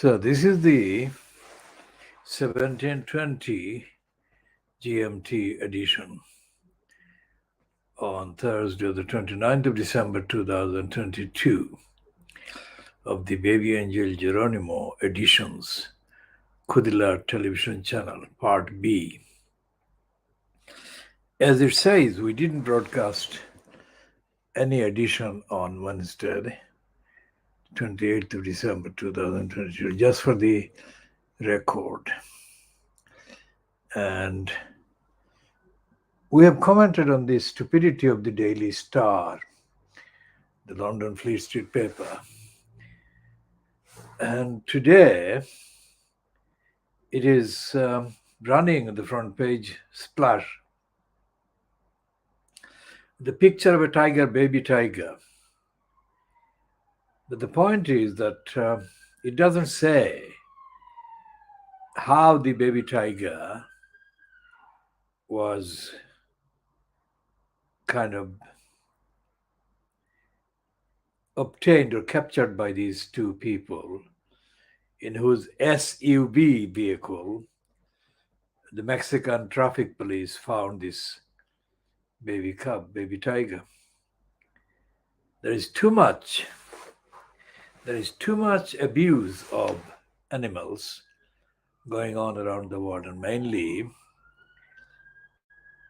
So this is the 1720 GMT edition on Thursday, the 29th of December 2022 of the Baby Angel Geronimo editions, Kudila Television Channel, Part B. As it says, we didn't broadcast any edition on Wednesday, 28th of December 2022, just for the record. And we have commented on the stupidity of the Daily Star, the London Fleet Street paper. And today, it is running on the front page, splash, the picture of a tiger, baby tiger. But the point is that it doesn't say how the baby tiger was kind of obtained or captured by these two people in whose SUV vehicle the Mexican traffic police found this baby cub, baby tiger. There is too much abuse of animals going on around the world, and mainly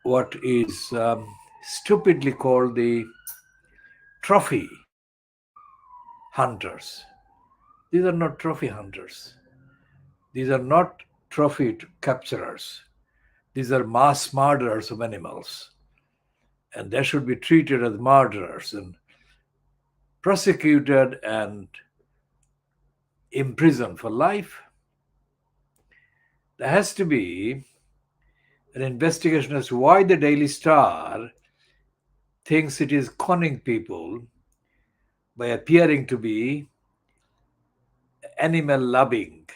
what is stupidly called the trophy hunters. These are not trophy hunters. These are not trophy capturers. These are mass murderers of animals. And they should be treated as murderers and prosecuted and imprisoned for life. There has to be an investigation as to why the Daily Star thinks it is conning people by appearing to be animal-loving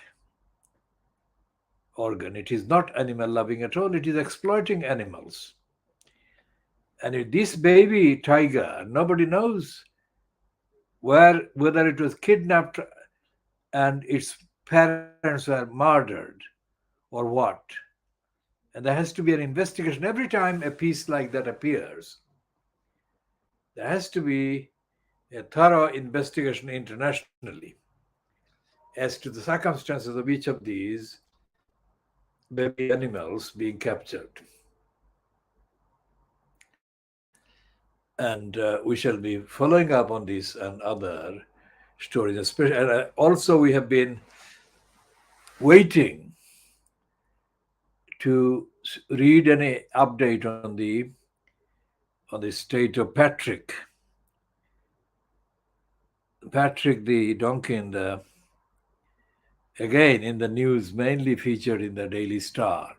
organ. It is not animal-loving at all. It is exploiting animals. And if this baby tiger, nobody knows whether it was kidnapped and its parents were murdered or what. And there has to be an investigation. Every time a piece like that appears, there has to be a thorough investigation internationally as to the circumstances of each of these baby animals being captured. And we shall be following up on this and other stories. Especially, and also we have been waiting to read any update on the state of Patrick. Patrick the donkey again in the news, mainly featured in the Daily Star.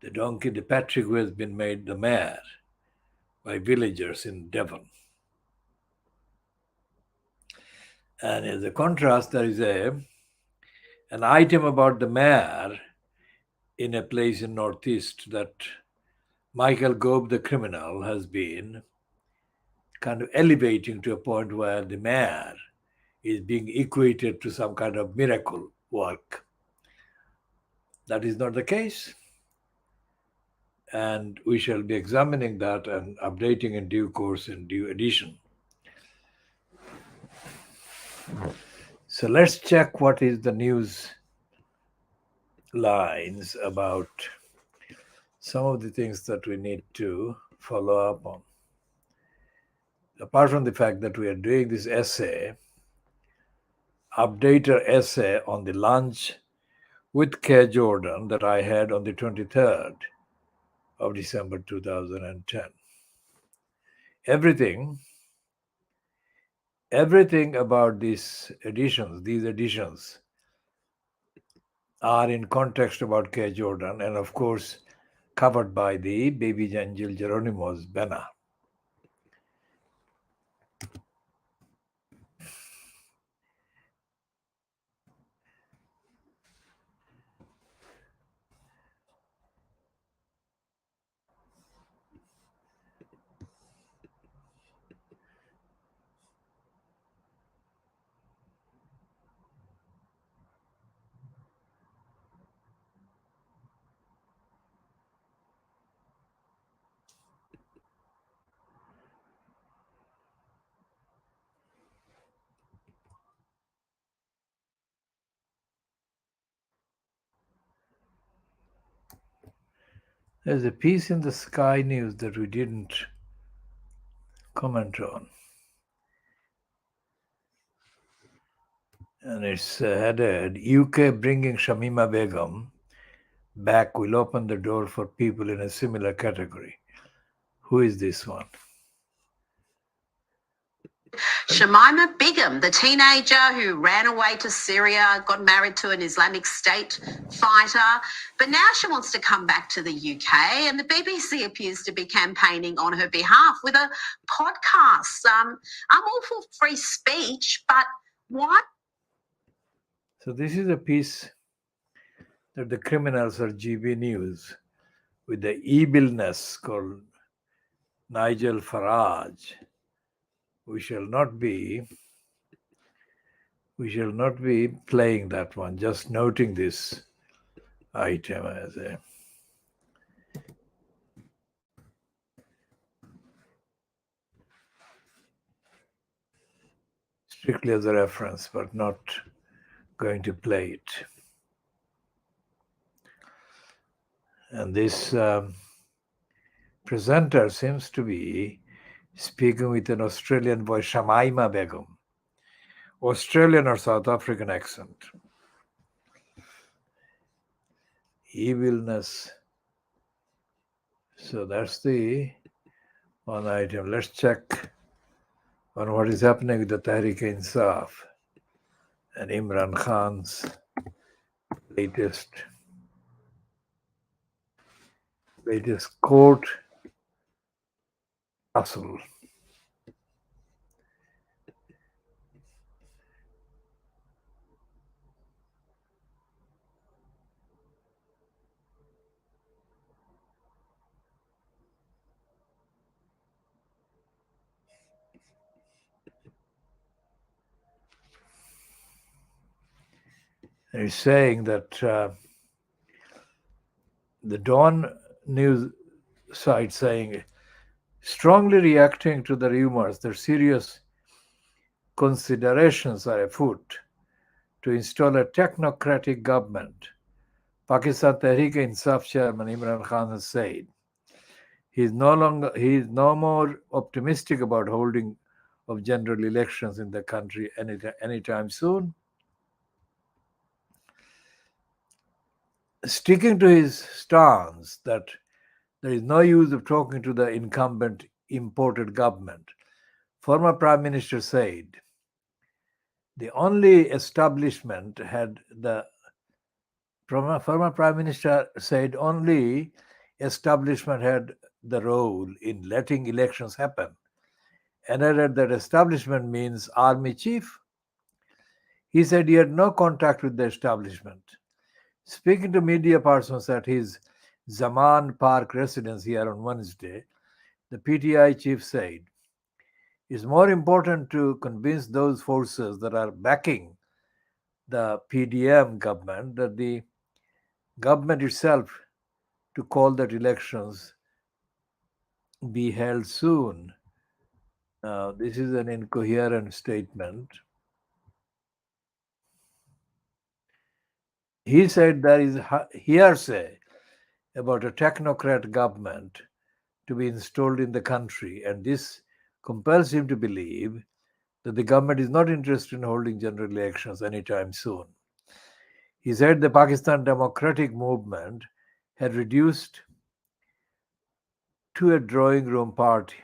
The donkey, the Patrick, who has been made the mayor by villagers in Devon. And as a contrast, there is an item about the mayor in a place in Northeast that Michael Gove, the criminal, has been kind of elevating to a point where the mayor is being equated to some kind of miracle work. That is not the case. And we shall be examining that and updating in due course, in due edition. So let's check what is the news lines about some of the things that we need to follow up on. Apart from the fact that we are doing this essay, updater essay on the lunch with K. Jordan that I had on the 23rd of December 2010. Everything about these editions are in context about K. Jordan and of course covered by the Baby Angel Geronimo's banner. There's a piece in the Sky News that we didn't comment on. And it's headed UK bringing Shamima Begum back will open the door for people in a similar category. Who is this one? Shamima Begum, the teenager who ran away to Syria, got married to an Islamic State fighter, but now she wants to come back to the UK, and the BBC appears to be campaigning on her behalf with a podcast. I'm all for free speech, but why? So this is a piece that the criminals are GB News with the evilness called Nigel Farage. We shall not be playing that one, just noting this item as a strictly as a reference, but not going to play it. And this presenter seems to be speaking with an Australian voice, Shamima Begum, Australian or South African accent. Evilness. So that's the one item. Let's check on what is happening with the Tehreek-e-Insaf and Imran Khan's latest court tussle. And he's saying that the Dawn news site saying, strongly reacting to the rumors that serious considerations are afoot to install a technocratic government. Pakistan Tehreek-e-Insaf chairman Imran Khan has said he is no more optimistic about holding of general elections in the country anytime soon. Sticking to his stance that there is no use of talking to the incumbent imported government, former Prime Minister said the only establishment had the former Prime Minister said only establishment had the role in letting elections happen, and added that establishment means army chief. He said he had no contact with the establishment. Speaking to media persons at his Zaman Park residence here on Wednesday, the PTI chief said, it's more important to convince those forces that are backing the PDM government that the government itself to call that elections be held soon. Now, this is an incoherent statement. He said there is hearsay about a technocrat government to be installed in the country, and this compels him to believe that the government is not interested in holding general elections anytime soon. He said the Pakistan Democratic Movement had reduced to a drawing room party.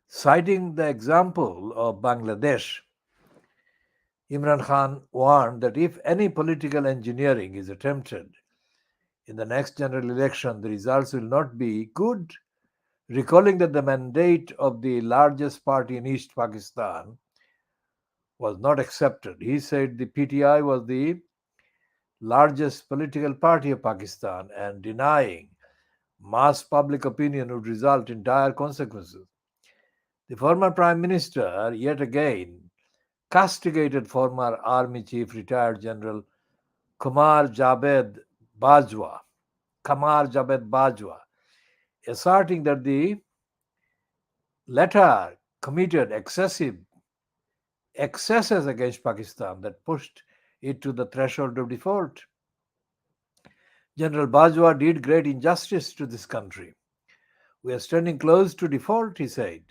Citing the example of Bangladesh, Imran Khan warned that if any political engineering is attempted in the next general election, the results will not be good, recalling that the mandate of the largest party in East Pakistan was not accepted. He said the PTI was the largest political party of Pakistan, and denying mass public opinion would result in dire consequences. The former Prime Minister yet again castigated former Army Chief retired General Qamar Javed Bajwa, asserting that the latter committed excesses against Pakistan that pushed it to the threshold of default. General Bajwa did great injustice to this country. We are standing close to default, he said,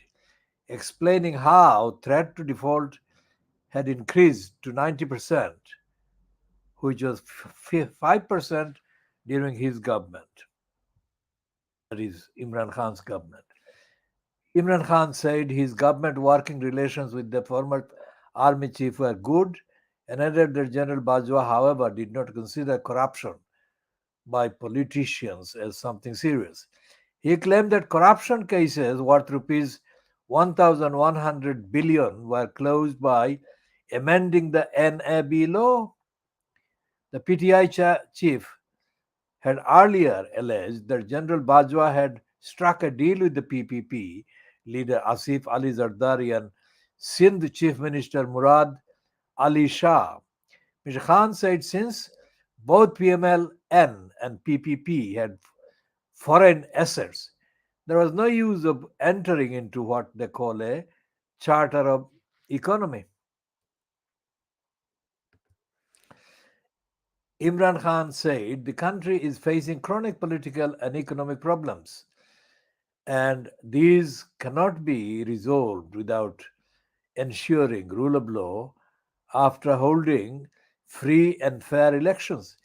explaining how threat to default had increased to 90%, which was 5% during his government, that is Imran Khan's government. Imran Khan said his government working relations with the former army chief were good and added that General Bajwa, however, did not consider corruption by politicians as something serious. He claimed that corruption cases worth rupees 1,100 billion were closed by amending the NAB law. The PTI chief had earlier alleged that General Bajwa had struck a deal with the PPP leader Asif Ali Zardari and Sindh Chief Minister Murad Ali Shah. Mr. Khan said since both PMLN and PPP had foreign assets, there was no use of entering into what they call a charter of economy. Imran Khan said the country is facing chronic political and economic problems, and these cannot be resolved without ensuring rule of law after holding free and fair elections.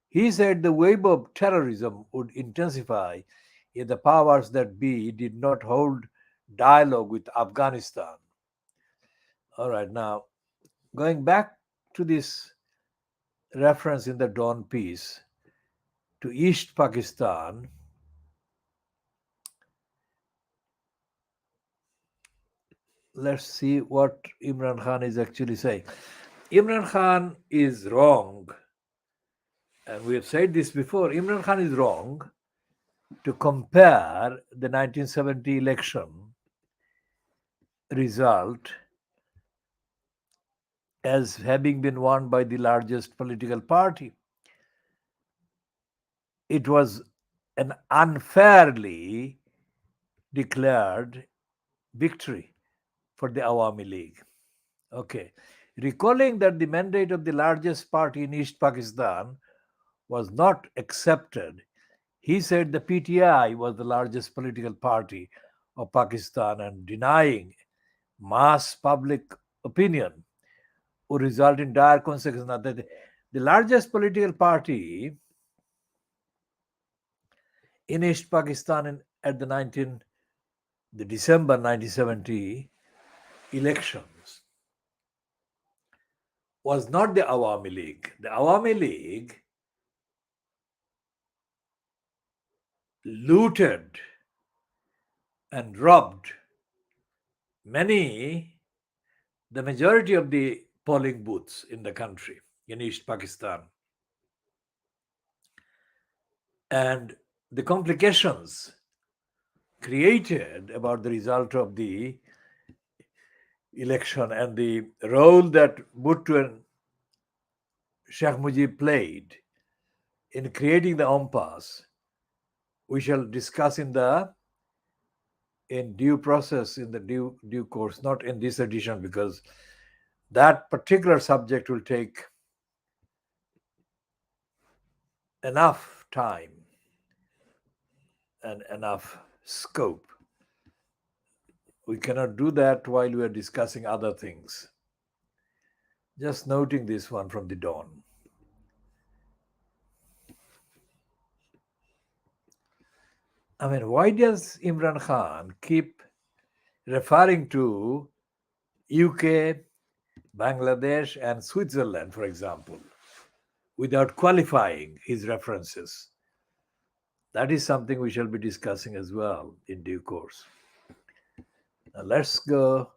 He said the wave of terrorism would intensify if the powers that be did not hold dialogue with Afghanistan. All right, now going back to this reference in the Dawn piece to East Pakistan, let's see what Imran Khan is actually saying. Imran Khan is wrong, and we have said this before. Imran Khan is wrong to compare the 1970 election result as having been won by the largest political party. It was an unfairly declared victory for the Awami League. Okay. Recalling that the mandate of the largest party in East Pakistan was not accepted, he said the PTI was the largest political party of Pakistan and denying mass public opinion would result in dire consequences. Now, the largest political party in East Pakistan at the December 1970 elections was not the Awami League. The Awami League looted and robbed the majority of the polling booths in the country, in East Pakistan. And the complications created about the result of the election and the role that Bhutto and Sheikh Mujib played in creating the impasse, we shall discuss in due process, in the due course, not in this edition, because that particular subject will take enough time and enough scope. We cannot do that while we are discussing other things. Just noting this one from the Dawn. I mean, why does Imran Khan keep referring to UK, Bangladesh, and Switzerland, for example, without qualifying his references? That is something we shall be discussing as well in due course. Now let's go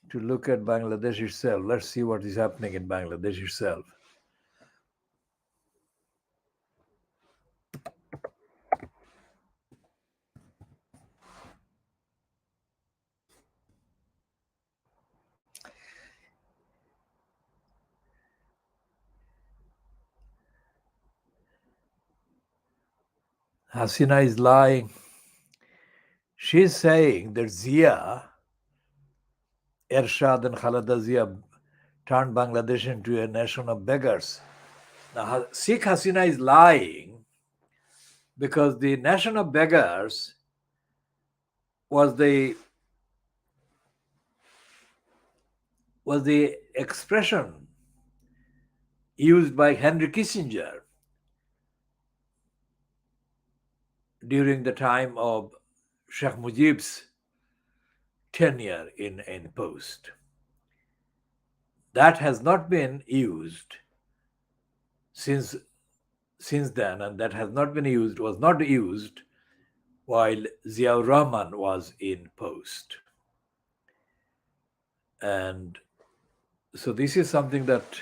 to look at Bangladesh itself. Let's see what is happening in Bangladesh itself. Hasina is lying. She's saying that Zia, Ershad and Khaleda Zia turned Bangladesh into a nation of beggars. Now, Sheikh Hasina is lying because the Nation of Beggars was the expression used by Henry Kissinger during the time of Sheikh Mujib's tenure in post. That has not been used since then, and that has not been used, was not used while Ziaur Rahman was in post. And so this is something that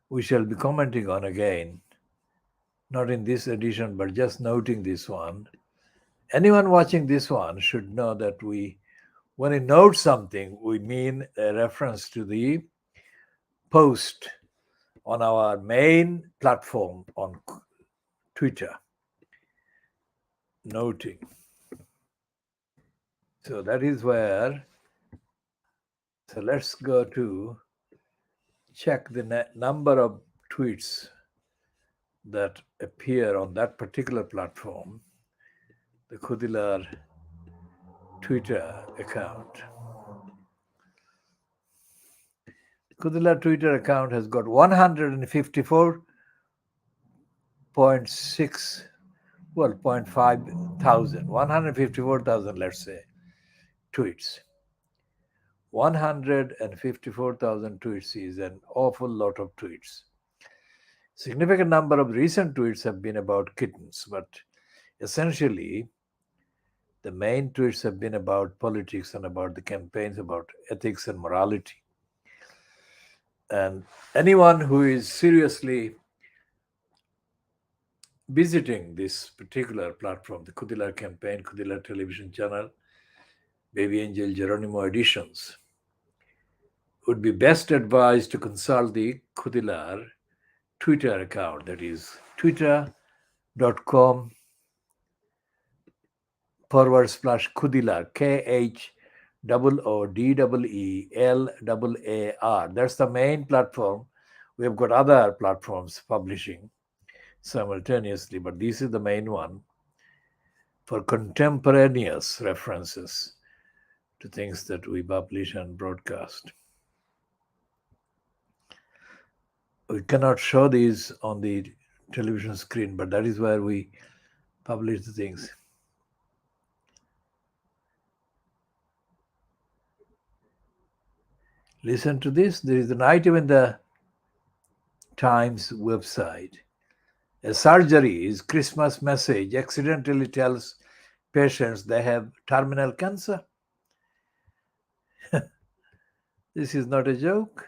we shall be commenting on again, not in this edition, but just noting this one. Anyone watching this one should know that when we note something, we mean a reference to the post on our main platform on Twitter. Noting. So that is where, so let's go to check the number of tweets that appear on that particular platform, the Khudilar Twitter account. Khudilar Twitter account has got 154.6, well, 0.5 thousand, 154,000, let's say, tweets. 154,000 tweets is an awful lot of tweets. Significant number of recent tweets have been about kittens, but essentially the main tweets have been about politics and about the campaigns, about ethics and morality. And anyone who is seriously visiting this particular platform, the Khudilar campaign, Khudilar television channel, Baby Angel Geronimo editions, would be best advised to consult the Khudilar Twitter account, that is twitter.com/Khudilar, KHOODEELAAR. That's the main platform. We have got other platforms publishing simultaneously, but this is the main one for contemporaneous references to things that we publish and broadcast. We cannot show these on the television screen, but that is where we publish the things. Listen to this. There is an item in the Times website. A surgery is Christmas message accidentally tells patients they have terminal cancer. This is not a joke.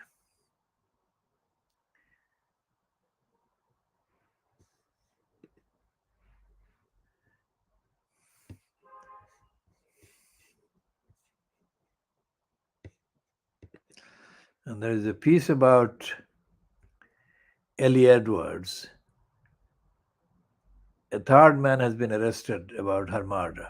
And there is a piece about Ellie Edwards. A third man has been arrested about her murder.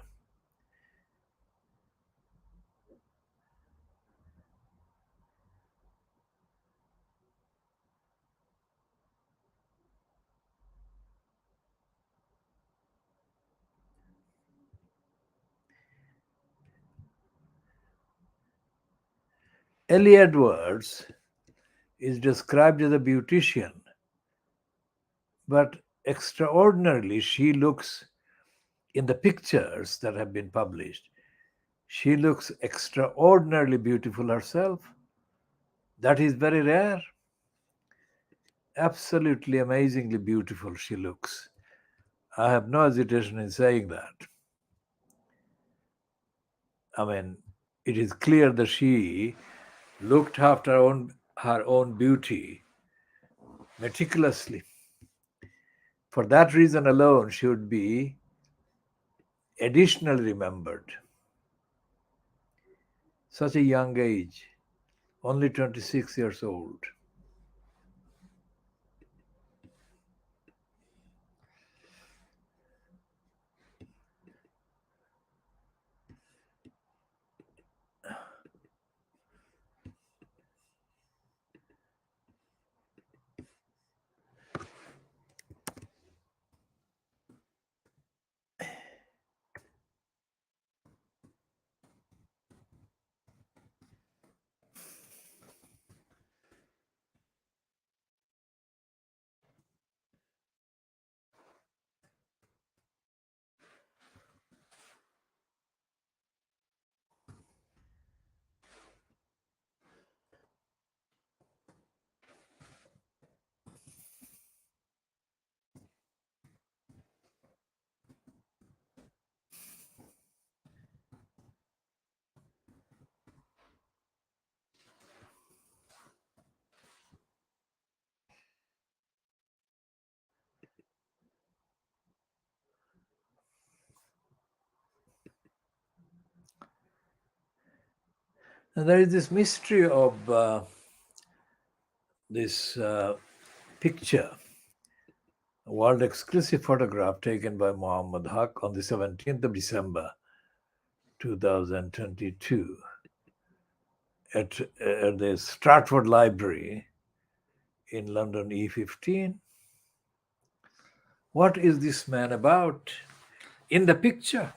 Ellie Edwards is described as a beautician, but extraordinarily, she looks, in the pictures that have been published, she looks extraordinarily beautiful herself. That is very rare. Absolutely amazingly beautiful she looks. I have no hesitation in saying that. I mean, it is clear that she looked after her own beauty meticulously. For that reason alone, she would be additionally remembered. Such a young age, only 26 years old. And there is this mystery of this picture, a world exclusive photograph taken by Muhammad Haq on the 17th of December 2022 at the Stratford Library in London E15. What is this man about? In the picture,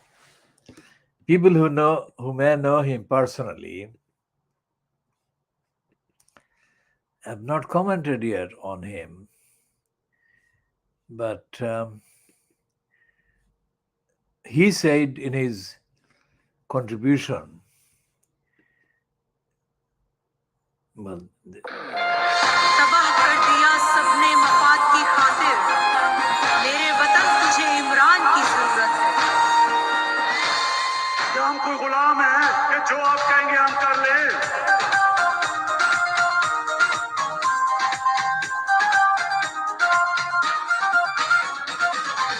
people who may know him personally have not commented yet on him, but he said in his contribution, well, तबाह कर दिया सबने मफाद की खातिर मेरे वतन तुझे इमरान की जरूरत है क्या हम कोई गुलाम है कि जो आप कहेंगे हम कर ले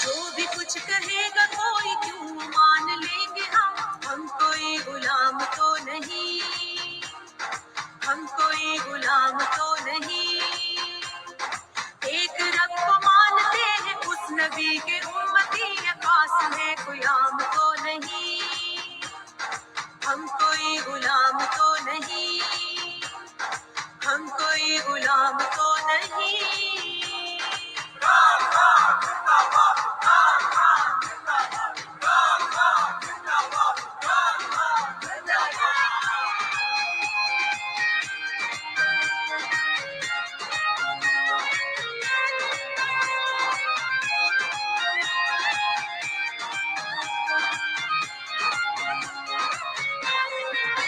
जो भी कुछ कहेगा कोई क्यों मान लेंगे हम कोई गुलाम तो नहीं हम कोई गुलाम तो नहीं एक रब को मानते हैं उस नबी के उम्मती है खास है कोई आम तो नहीं हम कोई गुलाम तो नहीं हम कोई गुलाम तो नहीं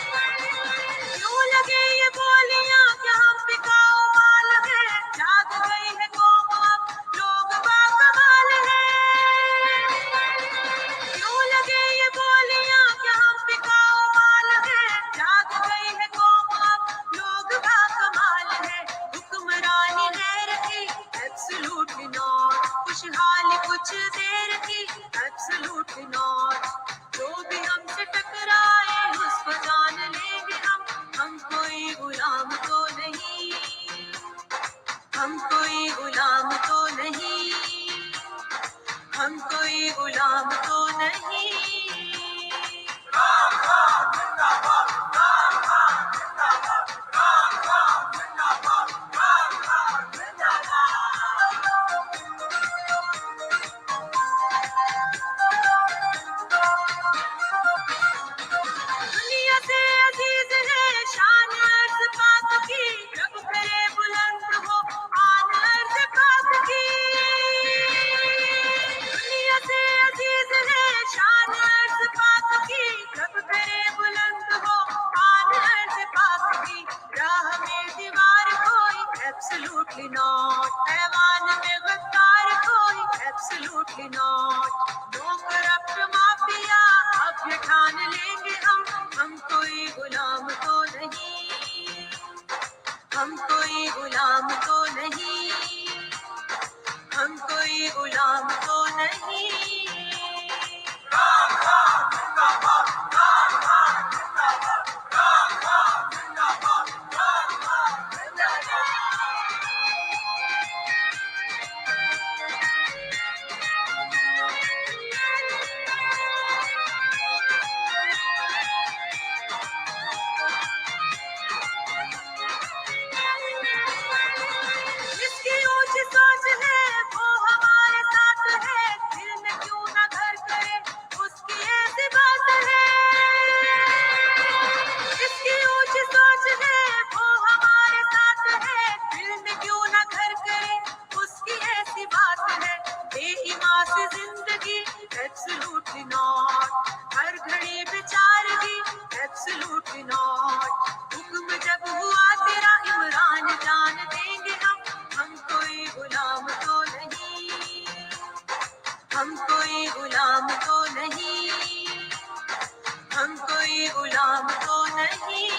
क्यों लगे ये बोलियां क्या हम बिकाऊ माल है जाग गई है कौम अब लोग बाकमाल है क्यों लगे ये बोलियां क्या हम बिकाऊ माल है जाग गई है कौम अब लोग बाकमाल है हुक्मरानी गैर की एब्सोल्युटली नॉट खुशहाली कुछ देर की एब्सोल्युटली नॉट जो भी हमसे टकराए उसको जान लेंगे हम कोई गुलाम तो नहीं हम कोई गुलाम तो नहीं हम कोई गुलाम तो नहीं दुनिया से अजीज है शान अर्ज पाक की रब करे बुलंद हो आन अर्ज पाक की दुनिया से अजीज है शान अर्ज पाक की रब करे बुलंद हो आन अर्ज पाक की राह में दीवार कोई एब्सोल्युटली नॉट ऐवान में गद्दार कोई absolutely not know corrupt mafia अब ये ठान लेंगे हम कोई गुलाम तो नहीं हम कोई गुलाम तो नहीं हम कोई गुलाम तो नहीं जिसकी ऊंची सोच है वो हमारे साथ है दिल में क्यों ना घर करे उसकी ऐसी बात है जिसकी ऊंची सोच है वो हमारे साथ है दिल में क्यों ना घर करे उसकी ऐसी बात है बेईमान से जिंदगी एब्सोल्युटली नॉट हर घड़ी बेचारगी एब्सोल्युटली नॉट हुक्म जब हुआ तेरा इमरान जान देंगे हम कोई गुलाम तो नहीं हम कोई गुलाम तो नहीं हम कोई गुलाम तो नहीं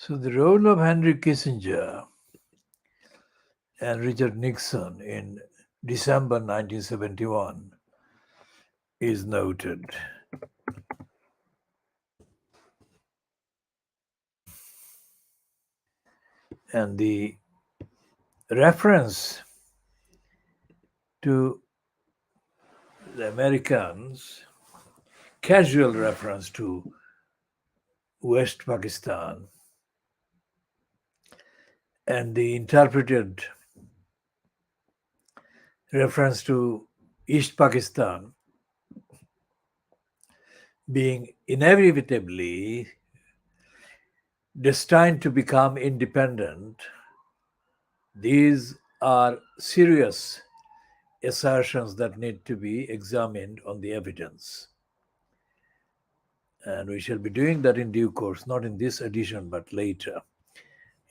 So the role of Henry Kissinger and Richard Nixon in December 1971 is noted. And the reference to the Americans, casual reference to West Pakistan, and the interpreted reference to East Pakistan being inevitably destined to become independent, these are serious assertions that need to be examined on the evidence. And we shall be doing that in due course, not in this edition, but later,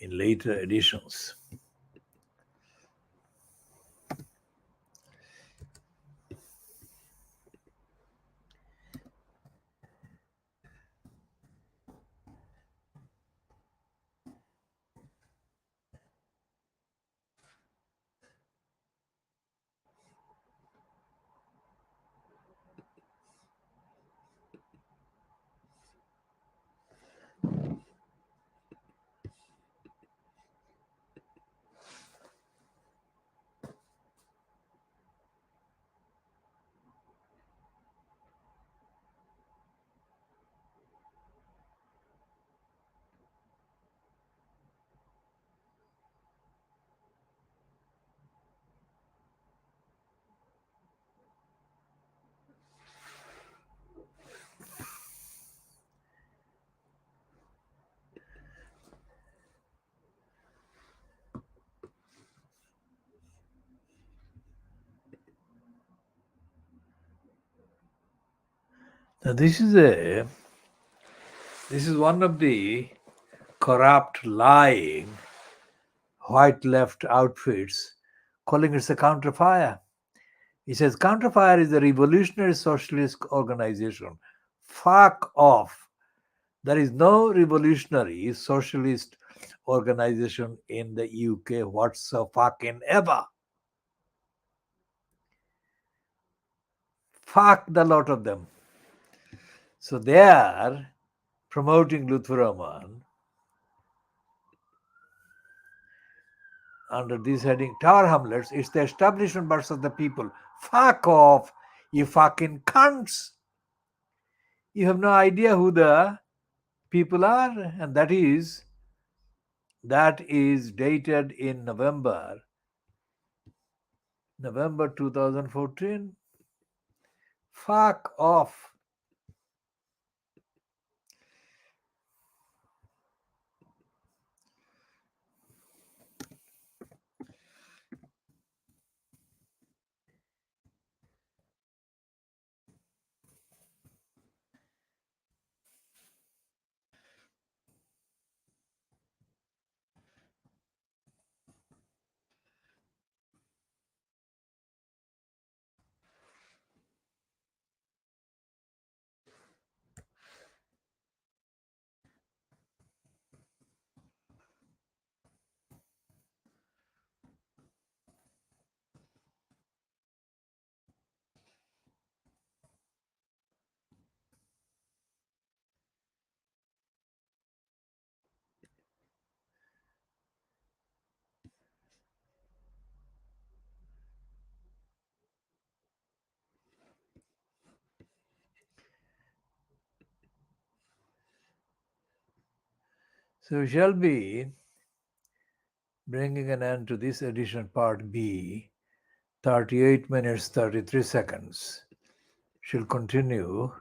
in later editions. Now this is one of the corrupt, lying white left outfits calling it a counterfire. He says counterfire is a revolutionary socialist organization. Fuck off. There is no revolutionary socialist organization in the UK whatsoever. Fuck the lot of them. So they are promoting Lutfur Rahman under this heading, Tower Hamlets. It's the establishment versus the people. Fuck off, you fucking cunts. You have no idea who the people are, and that is dated in November 2014. Fuck off. So we shall be bringing an end to this edition, part B, 38 minutes 33 seconds. She'll continue